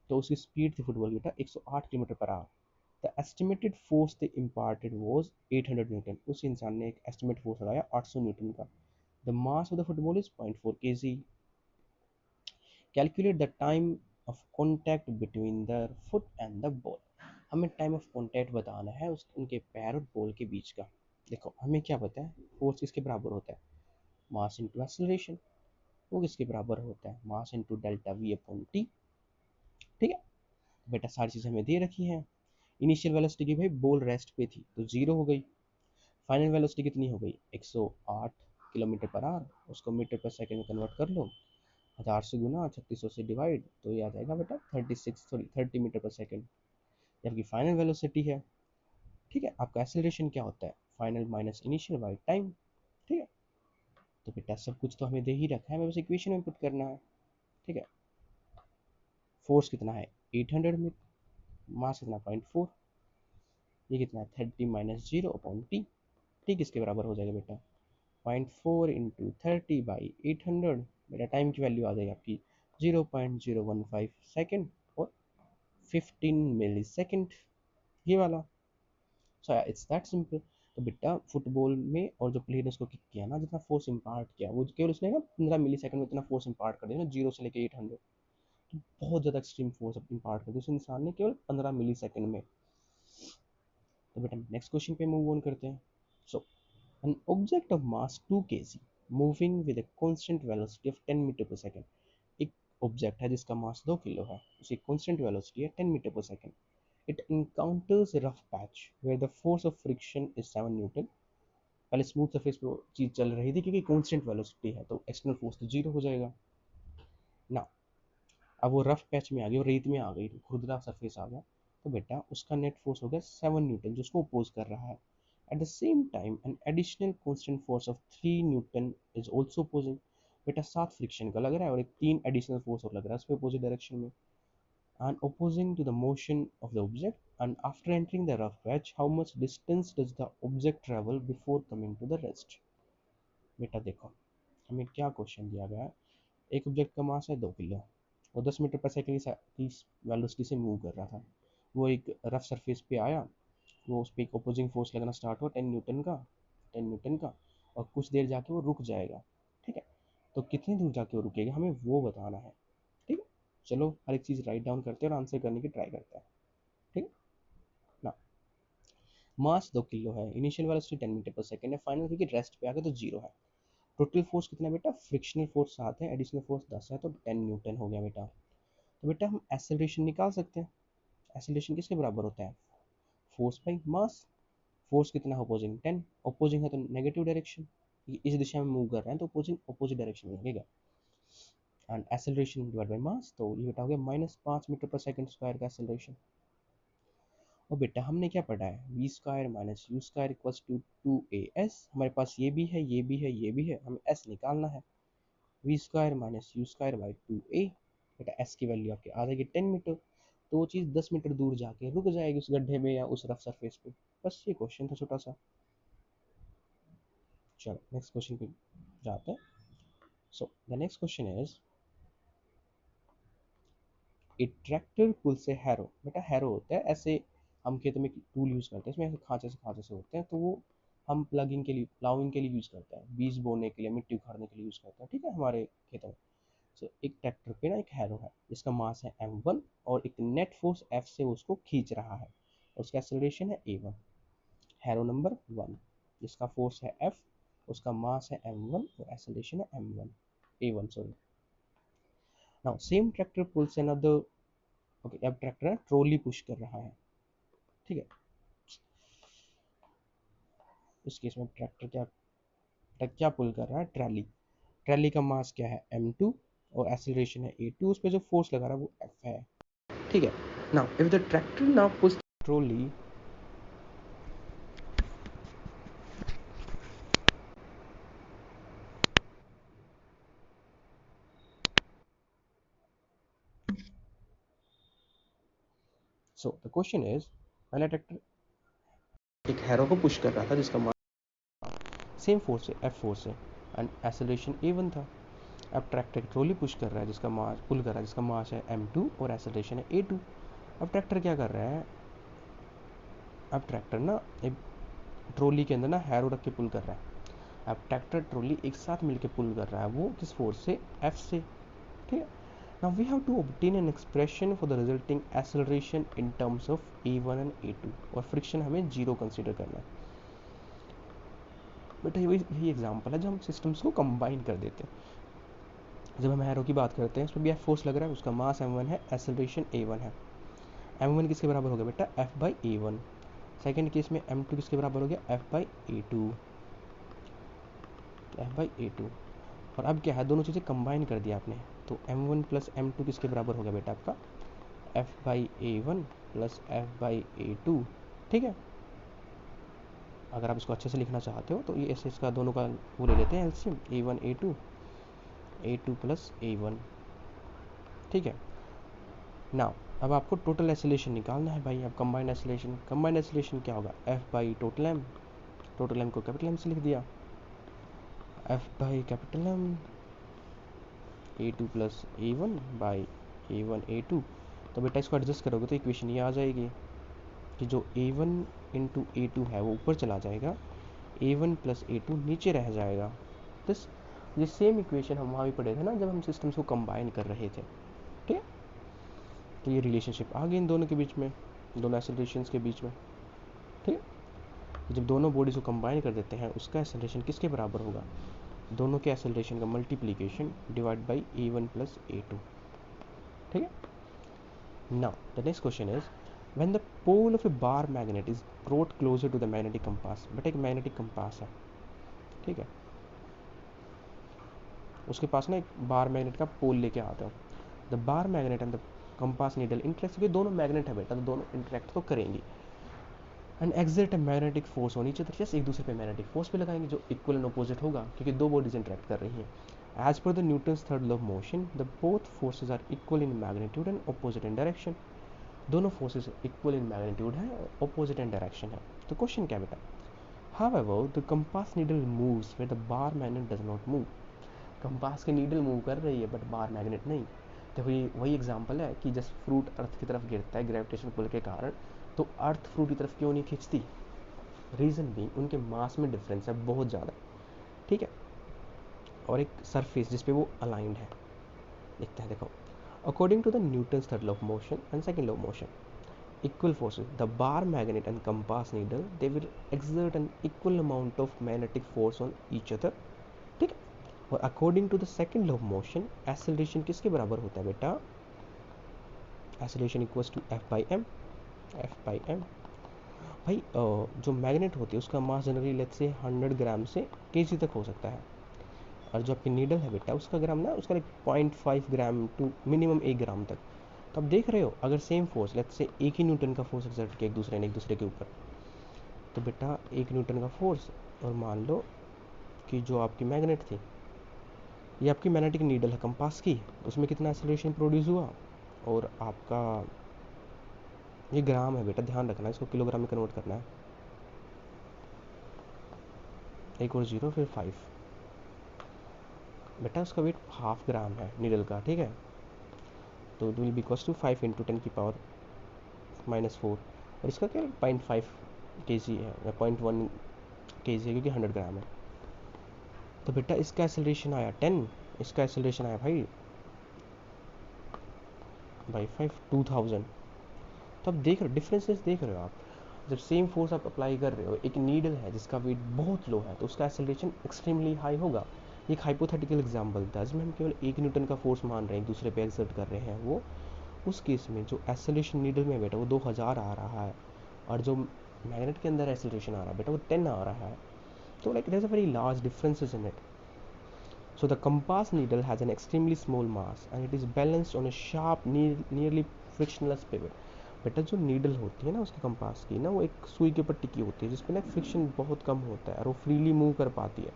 तो उसकी स्पीड थी फुटबॉल की था 108 kilometre per our. The estimated force the imparted was 800 Newton, उस इंसान ने एक एस्टिमेट फोर्स लगाया 800 न्यूटन का। The mass of the football is 0.4 kg। Calculate the time of contact between the foot and the ball. हमें टाइम ऑफ कॉन्टैक्ट बताना है उस उनके पैर और बॉल के बीच का। देखो हमें क्या पता है, फोर्स किसके बराबर होता है, मास इंटू एक्सेलरेशन। वो किसके बराबर होता है, mass into delta we upon T, ठीक है। बेटा सारी चीज़ें हमें दे रखी हैं। इनिशियल वेलोसिटी की भाई बॉल रेस्ट पे थी तो जीरो हो गई। फाइनल वेलोसिटी कितनी हो गई 108 किलोमीटर पर आवर, उसको मीटर पर सेकंड में कन्वर्ट कर लो, 1000 से गुना 3600 से डिवाइड, तो ये आ जाएगा बेटा 30 मीटर पर सेकंड, ये आपकी फाइनल वेलोसिटी है, ठीक है। आपका एक्सेलरेशन क्या होता है, final minus initial by time, ठीक है। तो बेटा सब कुछ तो हमें दे ही रखा है, हमें बस इक्वेशन में पुट करना है, ठीक है। फोर्स कितना है 800 में, मास कितना 0.4, ये कितना है 30 minus zero upon T, T किसके बराबर हो जाएगा बेटा 0.4 इंटू 30 बाई 800, मेरा टाइम की वैल्यू आ जाएगी आपकी 0.015 सेकेंड और 15 मिली सेकेंड, ये वाला। So it's that simple. तो बेटा फुटबॉल में और जो प्लेयर ने उसको किक किया ना, जितना फोर्स इम्पार्ट किया वो केवल उसने ना 15 मिली सेकंड में इतना फोर्स इम्पार्ट कर दिया ना, जीरो से लेके 800, तो बहुत ज़्यादा एक्सट्रीम फोर्स इम्पार्ट कर दिया उस इंसान ने केवल 15 मिली सेकंड में। तो बेटा नेक्स्ट क्वेश्चन पे मूव ऑन करते हैं। सो an object of mass 2 kg moving with a constant velocity of 10 metre पर सेकंड, एक ऑब्जेक्ट है जिसका मास 2 किलो है, उसकी कांस्टेंट वेलोसिटी है 10 मीटर पर second. It encounters a rough patch where the force of friction is 7 Newton. पहले स्मूथ सरफेस पे चीज चल रही थी क्योंकि कांस्टेंट वेलोसिटी है तो एक्सटर्नल फोर्स तो जीरो हो जाएगा ना। अब वो रफ पैच में आ गई और रेत में आ गई, खुरदरा सरफेस आ गया, तो बेटा उसका नेट फोर्स हो गया 7 न्यूटन जो उसको अपोज कर रहा है। At the same time an additional constant force of 3 Newton is also opposing. बेटा 7 फ्रिक्शन का लग रहा है और एक 3 एडिशनल फोर्स और लग रहा है उसके अपोजिट डायरेक्शन में, and opposing to the motion of the object, and after entering the rough patch how much distance does the object travel before coming to the rest। बेटा देखो हमें क्या क्वेश्चन दिया गया है, एक ऑब्जेक्ट का मास है 2 किलो, वो 10 मीटर पर सेकंड की वेलोसिटी से मूव कर रहा था, वो एक रफ सरफेस पे आया, वो उस पर एक अपोजिंग फोर्स लगना स्टार्ट हुआ 10 न्यूटन का, और कुछ देर जाके वो रुक जाएगा, ठीक है। तो कितनी दूर जाके वो रुकेगा हमें वो बताना है, ठीक है। चलो हर एक चीज़ राइट डाउन करते हैं और आंसर करने की ट्राई करते हैं, ठीक है ना। मास 2 किलो है, इनिशियल वेलोसिटी 10 मीटर पर सेकंड है, फाइनल क्योंकि रेस्ट पे आ गया तो जीरो है। टोटल फोर्स कितना है बेटा, फ्रिक्शनल फोर्स 7 है, एडिशनल फोर्स 10 है, तो 10 न्यूटन हो गया बेटा। तो बेटा हम एक्सेलरेशन निकाल सकते हैं, एक्सेलरेशन किसके बराबर होता है, फोर्स बाई मास। फोर्स कितना है अपोजिंग 10, अपोजिंग है तो नेगेटिव डायरेक्शन, इस दिशा में मूव कर रहे हैं तो अपोजिंग अपोजिट डायरेक्शन में लगेगा, and acceleration divide by mass, तो ये बेटा हो गया -5 मीटर पर सेकंड स्क्वायर का एक्सेलरेशन। और बेटा हमने क्या पढ़ा है, v square minus u square equals to 2as, हमारे पास ये भी है ये भी है ये भी है, हमें s निकालना है, v square minus u square by 2a। बेटा s की वैल्यू आपके आ जाएगी 10 मीटर, तो वो चीज़ 10 मीटर दूर जाके रुक जाएगी उस गड्ढे में या उस रफ सरफेस पे। बस ये क्वेश्चन था छोटा सा। चलो नेक्स्ट क्वेश्चन पे जाते हैं। So the next question is a tractor pull से हैरो। बेटा हैरो होता है ऐसे, हम खेतों में टूल यूज़ करते हैं, इसमें ऐसे खांचे से होते हैं, तो वो हम प्लगिंग के लिए प्लाउइंग के लिए यूज़ करते हैं, बीज बोने के लिए मिट्टी उखाड़ने के लिए यूज़ करते हैं, ठीक है, हमारे खेतों में। सो एक ट्रैक्टर पे ना एक हैरो है जिसका मास है m1 और एक नेट फोर्स f से उसको खींच रहा है, उसका एक्सेलरेशन है a1। हैरो नंबर 1 जिसका फोर्स है f, उसका मास है m1 और एक्सेलरेशन है m1 a1 sorry. Now same tractor pulls another, okay अब ट्रैक्टर है ट्रॉली पुश कर रहा है, ठीक है। इस केस में ट्रैक्टर क्या पुल कर रहा है, ट्रैली। ट्रैली का मास क्या है m2 और एक्सेलरेशन है a2, उस पर जो फोर्स लगा रहा है वो f है, ठीक है। Now if the tractor now push trolley, so the question is, पहला ट्रैक्टर एक हैरो को पुश कर रहा था जिसका मास सेम फोर्स से एफ फोर्स से एंड एक्सेलरेशन a1 था। अब ट्रैक्टर एक ट्रॉली पुश कर रहा है जिसका मास पुल कर रहा है जिसका मास है m2 और एक्सेलरेशन है a2। अब ट्रैक्टर क्या कर रहा है, अब ट्रैक्टर ना एक ट्रॉली के अंदर ना हैरो रख के पुल कर रहा है। अब ट्रैक्टर ट्रॉली एक साथ मिलकर पुल कर रहा है, वो किस फोर्स से, एफ से, ठीक है। Now we have to obtain an expression for the resulting acceleration in terms of a1 and a2 और फ्रिक्शन हमें जीरो कंसीडर करना है। बट यही एग्जांपल है जब हम सिस्टम्स को कंबाइन कर देते हैं। जब हम हैरो की बात करते हैं उसमें भी एफ फोर्स लग रहा है, उसका मास m1 है, एक्सेलरेशन a1 है। m1 किसके बराबर हो गया बेटा, f by a1। Second case में m2 किसके बराबर हो गया, f by a2, f by a2। और अब क्या है, दोनों चीज़ें कंबाइन कर दिया आपने, तो m1 प्लस m2 किसके बराबर हो गया बेटा आपका, f by a1 plus f by a2, ठीक है। अगर आप इसको अच्छे से लिखना चाहते हो तो ये ऐसे इसका दोनों का वो ले लेते हैं LCM, a1 a2, a2 plus a1, ठीक है। नाउ अब आपको टोटल एसिलेशन निकालना है भाई। अब कंबाइंड एसिलेशन क्या होगा, f बाई टोटल m को कैपिटल M से लिख दिया, f by capital M, a2 plus a1 by a1 a2। तो बेटा इसको एडजस्ट करोगे तो इक्वेशन ये आ जाएगी कि जो a1 इंटू a2 है वो ऊपर चला जाएगा, a1 प्लस a2 नीचे रह जाएगा। दिस ये सेम इक्वेशन हम वहाँ भी पढ़े थे ना जब हम सिस्टम्स को कंबाइन कर रहे थे, ठीक है। तो ये रिलेशनशिप आ गई इन दोनों के बीच में, दोनों एक्सेलरेशंस के बीच में, ठीक है। जब दोनों बॉडीज को कंबाइन कर देते हैं उसका एक्सेलरेशन किसके बराबर होगा, दोनों के एक्सेलरेशन का multiplication divide by a1 plus a2, ठीक है। Now the next question is, when the pole of a bar magnet is brought closer to the magnetic compass. But एक मैग्नेटिक कंपास है, ठीक है, उसके पास ना एक बार मैग्नेट का पोल लेके आते हो। The bar magnet and the compass needle interact, क्योंकि दोनों मैग्नेट है बेटा तो दोनों इंटरेक्ट तो करेंगी and exert magnetic force on each other, जैसे एक दूसरे पे मैग्नेटिक फोर्स भी लगाएंगे जो इक्वल एंड अपोजिट होगा क्योंकि दो बॉडीज इंटरेक्ट कर रही हैं। As per the Newton's third law of motion the both forces are equal in magnitude and opposite in direction. दोनों फोर्सेज इक्वल इन मैग्नीट्यूड है और अपोजिट इन डायरेक्शन है। तो क्वेश्चन क्या बेटा, however the compass needle moves where the bar magnet does not move. Compass की नीडल मूव कर रही है बट बार मैग्नेट नहीं। तो वही एग्जांपल है कि जैसे फ्रूट अर्थ की तरफ गिरता है ग्रेविटेशन पुल के कारण, तो अर्थ फ्रूट की तरफ क्यों नहीं खींचती, रीज़न भी उनके मास में डिफरेंस है बहुत ज़्यादा, ठीक है, और एक सरफेस जिस पे वो अलाइंड है। देखते हैं, देखो, according to the Newton's third law of motion and second law of motion, equal forces, the bar magnet and compass needle, they will exert an equal amount of magnetic force on each other, ठीक है। और according to the second law of motion, acceleration किसके बराबर होता है बेटा, acceleration equals to F by m, F by m. भाई जो मैग्नेट होती है उसका मास जनरली लेट्स से 100 ग्राम से केजी तक हो सकता है, और जो आपकी नीडल है बेटा उसका ग्राम ना उसका 0.5 ग्राम टू मिनिमम 1 ग्राम तक। तो आप देख रहे हो अगर सेम फोर्स लेट्स से एक ही न्यूटन का फोर्स एक्सर्ट किया एक दूसरे के ऊपर, तो बेटा 1 न्यूटन का फोर्स, और मान लो कि जो आपकी मैग्नेट थी, ये आपकी मैग्नेटिक नीडल है कंपास की, उसमें कितना एक्सेलरेशन प्रोड्यूस हुआ, और आपका ये ग्राम है बेटा, ध्यान रखना इसको किलोग्राम में कन्वर्ट करना है, एक और जीरो फिर 5, बेटा उसका वेट हाफ ग्राम है नीडल का, ठीक है। तो it will be equals to 5 into 10 की पावर -4, और इसका क्या 0.5 kg है या 0.1 kg है क्योंकि 100 ग्राम है। तो बेटा इसका एक्सेलरेशन आया 10, इसका एक्सेलरेशन आया भाई बाई 5 2000। तो अब देख रहे हो डिफरेंसेस, देख रहे हो आप, जब सेम फोर्स आप अप्लाई कर रहे हो, एक नीडल है जिसका वेट बहुत लो है तो उसका एक्सेलरेशन एक्सट्रीमली हाई होगा। एक हाइपोथेटिकल एग्जांपल था जिसमें हम केवल 1 न्यूटन का फोर्स मान रहे हैं, एक दूसरे पे एक्सर्ट कर रहे हैं, वो उस केस में जो एक्सेलरेशन नीडल में बेटा वो 2000 आ रहा है, और जो मैग्नेट के अंदर एक्सेलरेशन आ रहा है बेटा वो 10 आ रहा है। तो like there is a very large differences in it. So the compass needle has an extremely small mass and it is balanced on a sharp nearly frictionless pivot। बेटा जो नीडल होती है ना उसके कंपास की ना, वो एक सुई के ऊपर टिकी होती है जिसपे ना फ्रिक्शन बहुत कम होता है और वो फ्रीली मूव कर पाती है।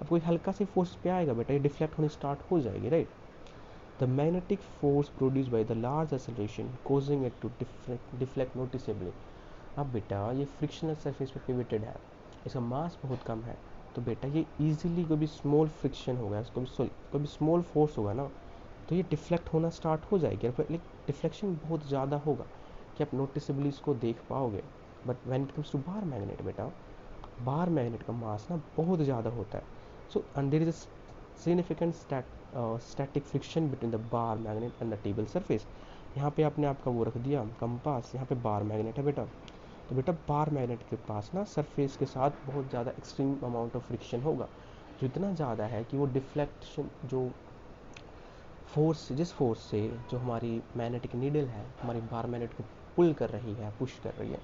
अब कोई हल्का से फोर्स पे आएगा बेटा ये डिफ्लेक्ट होने स्टार्ट हो जाएगी, right. The magnetic force produced by the large acceleration causing it to deflect noticeably. अब बेटा ये फ्रिक्शनल सरफेस पे पिवटेड है, इसका मास बहुत कम है, तो बेटा ये इजीली कोई भी स्मॉल फ्रिक्शन होगा, कोई भी स्मॉल फोर्स होगा ना, तो ये डिफ्लेक्ट होना स्टार्ट हो जाएगी, लेकिन डिफ्लेक्शन बहुत ज़्यादा होगा कि आप नोटिसबली इसको देख पाओगे. But when it comes to bar magnet बेटा, बार मैग्नेट का मास ना बहुत ज़्यादा होता है. So and there is a significant static friction between the bar magnet and the table surface. यहाँ पे आपने आपका वो रख दिया कंपास, यहाँ पे बार मैग्नेट है बेटा, तो बेटा बार मैग्नेट के पास ना सरफेस के साथ बहुत ज़्यादा एक्सट्रीम अमाउंट ऑफ फ्रिक्शन होगा, जो इतना ज़्यादा है कि वो डिफ्लेक्शन जो फोर्स, जिस फोर्स से जो हमारी मैग्नेटिक नीडल है हमारी बार मैग्नेट को पुल कर रही है, पुश कर रही है,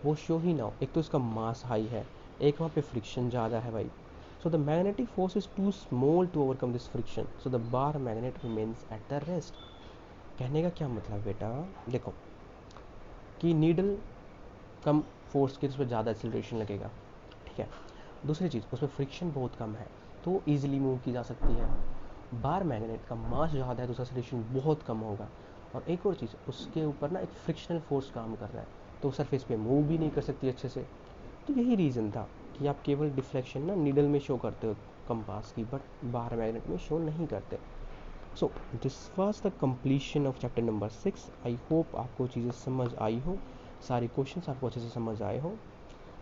वो शो ही ना हो. एक तो इसका मास हाई है, एक वहाँ पे फ्रिक्शन ज़्यादा है भाई. So the magnetic force is too small to overcome this friction, so the bar magnet remains at the rest. कहने का क्या मतलब बेटा, देखो कि नीडल कम फोर्स के, उस पर ज़्यादा एक्सेलरेशन लगेगा, ठीक है. दूसरी चीज़, उसमें फ्रिक्शन बहुत कम है तो ईजिली मूव की जा सकती है. बार मैग्नेट का मास ज़्यादा है तो एक्सेलरेशन बहुत कम होगा. और एक और चीज़, उसके ऊपर ना एक फ्रिक्शनल फोर्स काम कर रहा है, तो सरफेस पे मूव भी नहीं कर सकती अच्छे से. तो यही रीज़न था कि आप केवल डिफ्लेक्शन ना नीडल में शो करते हो कंपास की, बट बार मैग्नेट में शो नहीं करते. So this was the completion of chapter number 6. I hope आपको चीज़ें समझ आई हो, सारे क्वेश्चंस आपको अच्छे से समझ आए हो.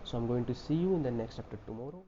So I am going to see you in the next chapter tomorrow.